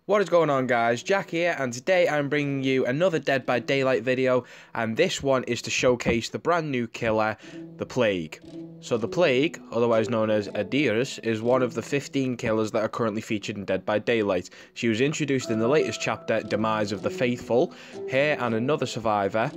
What is going on, guys? Jack here, and today I'm bringing you another Dead by Daylight video, and this one is to showcase the brand new killer, the Plague. So the Plague, otherwise known as Adiras, is one of the 15 killers that are currently featured in Dead by Daylight. She was introduced in the latest chapter, Demise of the Faithful. Here and another survivor,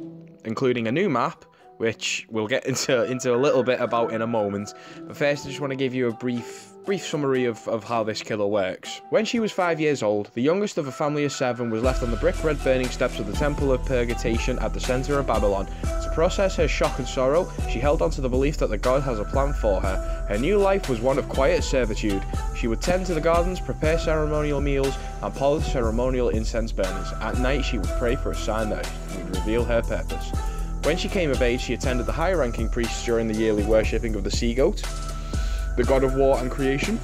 including a new map, which we'll get into a little bit about in a moment. But first, I just want to give you a brief summary of how this killer works. When she was 5 years old, the youngest of a family of 7 was left on the brick red burning steps of the Temple of Purgation at the centre of Babylon. To process her shock and sorrow, she held on to the belief that the god has a plan for her. Her new life was one of quiet servitude. She would tend to the gardens, prepare ceremonial meals, and polish ceremonial incense burners. At night, she would pray for a sign that would reveal her purpose. When she came of age, she attended the high-ranking priests during the yearly worshipping of the sea goat, the god of war and creation.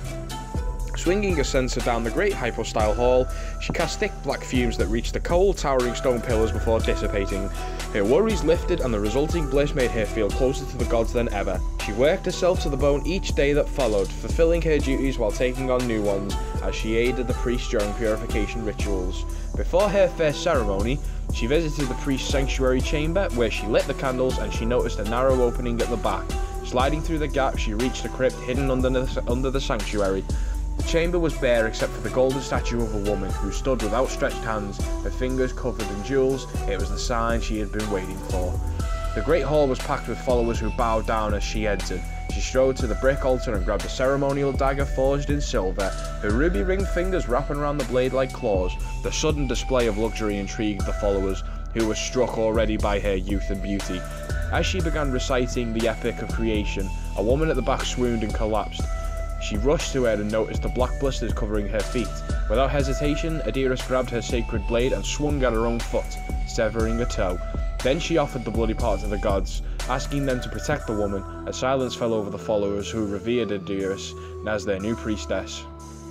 Swinging a censer down the great hypostyle hall, she cast thick black fumes that reached the cold, towering stone pillars before dissipating. Her worries lifted, and the resulting bliss made her feel closer to the gods than ever. She worked herself to the bone each day that followed, fulfilling her duties while taking on new ones, as she aided the priests during purification rituals. Before her first ceremony, she visited the priest's sanctuary chamber, where she lit the candles and she noticed a narrow opening at the back. Sliding through the gap, she reached a crypt hidden under the sanctuary. The chamber was bare except for the golden statue of a woman who stood with outstretched hands, her fingers covered in jewels. It was the sign she had been waiting for. The great hall was packed with followers who bowed down as she entered. She strode to the brick altar and grabbed a ceremonial dagger forged in silver, her ruby-ringed fingers wrapping around the blade like claws. The sudden display of luxury intrigued the followers, who were struck already by her youth and beauty. As she began reciting the epic of creation, a woman at the back swooned and collapsed. She rushed to her and noticed the black blisters covering her feet. Without hesitation, Adiras grabbed her sacred blade and swung at her own foot, severing a toe. Then she offered the bloody part to the gods, asking them to protect the woman. A silence fell over the followers, who revered Adiras as their new priestess.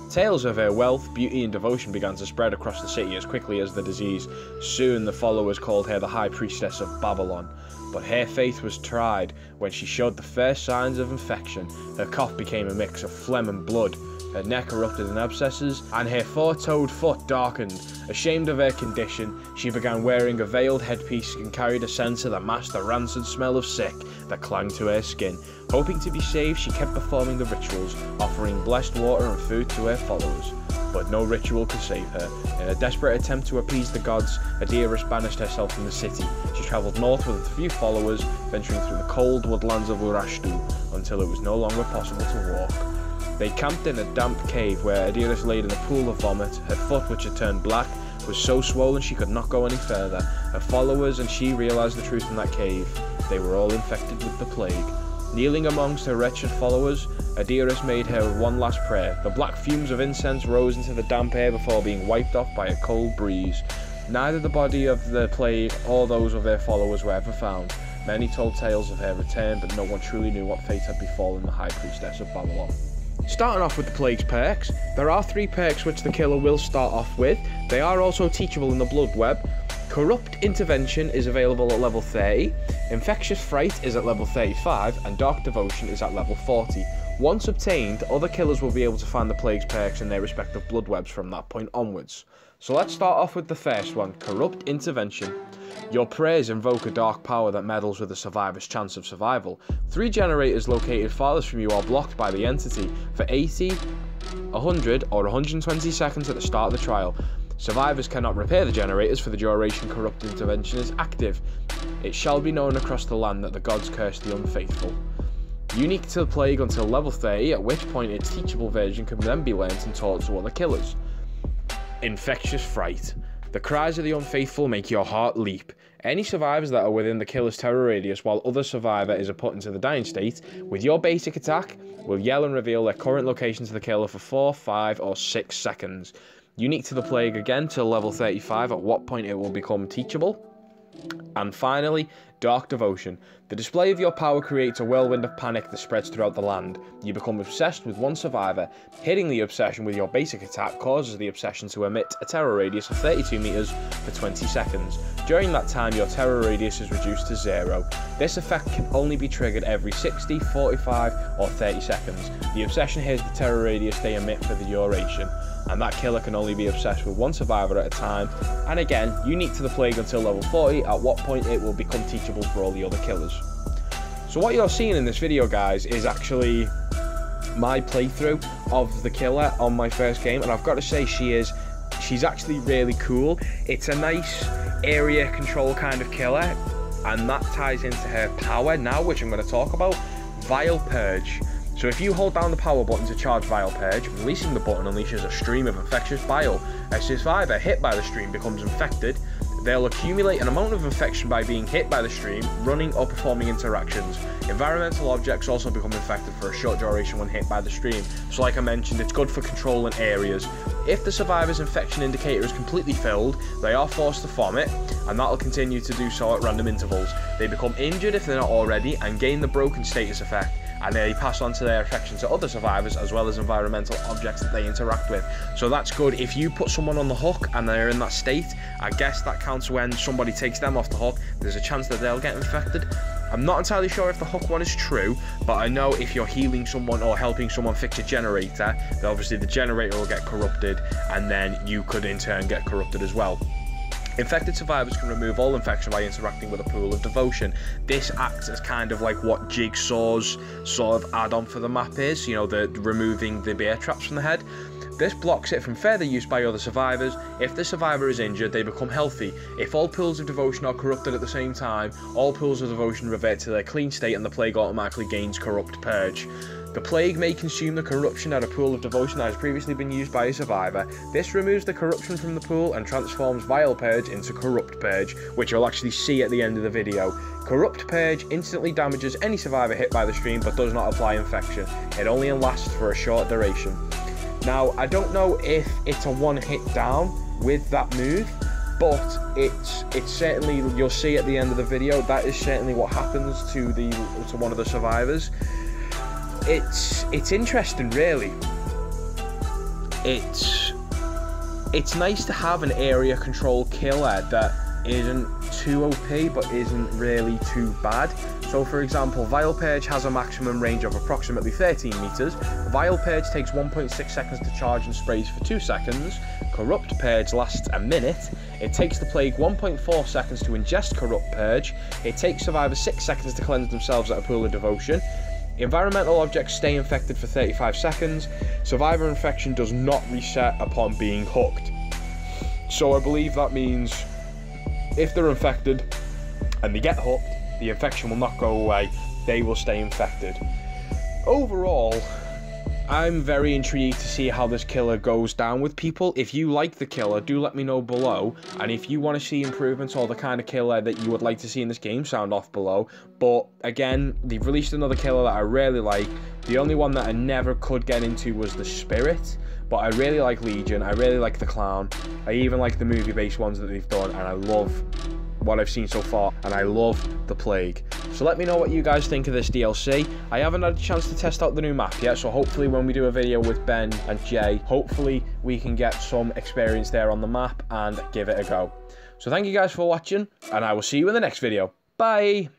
Tales of her wealth, beauty and devotion began to spread across the city as quickly as the disease. Soon the followers called her the High Priestess of Babylon. But her faith was tried when she showed the first signs of infection. Her cough became a mix of phlegm and blood. Her neck erupted in abscesses, and her four-toed foot darkened. Ashamed of her condition, she began wearing a veiled headpiece and carried a censer that masked the rancid smell of sick that clung to her skin. Hoping to be saved, she kept performing the rituals, offering blessed water and food to her followers. But no ritual could save her. In a desperate attempt to appease the gods, Adiras banished herself from the city. She travelled north with a few followers, venturing through the cold woodlands of Urashtu, until it was no longer possible to walk. They camped in a damp cave where Adiras laid in a pool of vomit. Her foot, which had turned black, was so swollen she could not go any further. Her followers and she realised the truth in that cave. They were all infected with the plague. Kneeling amongst her wretched followers, Adiras made her one last prayer. The black fumes of incense rose into the damp air before being wiped off by a cold breeze. Neither the body of the plague or those of her followers were ever found. Many told tales of her return, but no one truly knew what fate had befallen the High Priestess of Babylon. Starting off with the Plague's perks, there are 3 perks which the killer will start off with. They are also teachable in the Blood Web. Corrupt Intervention is available at level 30, Infectious Fright is at level 35, and Dark Devotion is at level 40. Once obtained, other killers will be able to find the Plague's perks in their respective Blood Webs from that point onwards. So let's start off with the first one, Corrupt Intervention. Your prayers invoke a dark power that meddles with the survivor's chance of survival. 3 generators located farthest from you are blocked by the entity for 80, 100 or 120 seconds at the start of the trial. Survivors cannot repair the generators for the duration Corrupt Intervention is active. It shall be known across the land that the gods curse the unfaithful. Unique to the Plague until level 30, at which point its teachable version can then be learnt and taught to other killers. Infectious Fright. The cries of the unfaithful make your heart leap. Any survivors that are within the killer's terror radius while other survivor is put into the dying state, with your basic attack, will yell and reveal their current location to the killer for 4, 5 or 6 seconds. Unique to the Plague again till level 35, at what point it will become teachable. And finally, Dark Devotion. The display of your power creates a whirlwind of panic that spreads throughout the land. You become obsessed with one survivor. Hitting the obsession with your basic attack causes the obsession to emit a terror radius of 32 meters for 20 seconds. During that time, your terror radius is reduced to 0. This effect can only be triggered every 60, 45 or 30 seconds. The obsession hears the terror radius they emit for the duration. and that killer can only be obsessed with one survivor at a time, and again, unique to the plague until level 40, at what point it will become teachable for all the other killers. So what you're seeing in this video, guys, is actually my playthrough of the killer on my first game, and I've got to say she's actually really cool. It's a nice area control kind of killer, and that ties into her power now, which I'm going to talk about. Vile Purge. So if you hold down the power button to charge Vile Purge, releasing the button unleashes a stream of infectious bile. A survivor hit by the stream becomes infected. They'll accumulate an amount of infection by being hit by the stream, running or performing interactions. Environmental objects also become infected for a short duration when hit by the stream. So like I mentioned, it's good for controlling areas. If the survivor's infection indicator is completely filled, they are forced to vomit, and that'll continue to do so at random intervals. They become injured if they're not already, and gain the broken status effect, and they pass on to their infection to other survivors as well as environmental objects that they interact with. So that's good. If you put someone on the hook and they're in that state, I guess that counts when somebody takes them off the hook. There's a chance that they'll get infected. I'm not entirely sure if the hook one is true, but I know if you're healing someone or helping someone fix a generator, then obviously the generator will get corrupted, and then you could in turn get corrupted as well. Infected survivors can remove all infection by interacting with a pool of devotion. This acts as kind of like what Jigsaw's sort of add-on for the map is, you know, the removing the bear traps from the head. This blocks it from further use by other survivors. If the survivor is injured, they become healthy. If all pools of devotion are corrupted at the same time, all pools of devotion revert to their clean state and the plague automatically gains Corrupt Purge. The plague may consume the corruption at a pool of devotion that has previously been used by a survivor. This removes the corruption from the pool and transforms Vile Purge into Corrupt Purge, which you'll actually see at the end of the video. Corrupt Purge instantly damages any survivor hit by the stream but does not apply infection. It only lasts for a short duration. Now, I don't know if it's a one-hit down with that move, but it's certainly, you'll see at the end of the video, that is certainly what happens to one of the survivors. It's interesting, really. It's nice to have an area control killer that isn't too OP but isn't really too bad. So for example, Vile Purge has a maximum range of approximately 13 meters. Vile Purge takes 1.6 seconds to charge and sprays for 2 seconds. Corrupt Purge lasts a minute. It takes the plague 1.4 seconds to ingest Corrupt Purge. It takes survivors 6 seconds to cleanse themselves at a pool of devotion. Environmental objects stay infected for 35 seconds. Survivor infection does not reset upon being hooked. So I believe that means if they're infected and they get hooked, the infection will not go away. They will stay infected. Overall, I'm very intrigued to see how this killer goes down with people. If you like the killer, do let me know below. And if you want to see improvements or the kind of killer that you would like to see in this game, sound off below. But again, they've released another killer that I really like. The only one that I never could get into was the Spirit. But I really like Legion, I really like the Clown. I even like the movie-based ones that they've done, and I love what I've seen so far, and I love the Plague. So let me know what you guys think of this DLC. I haven't had a chance to test out the new map yet, so hopefully when we do a video with Ben and Jay, hopefully we can get some experience there on the map and give it a go. So thank you guys for watching, and I will see you in the next video. Bye!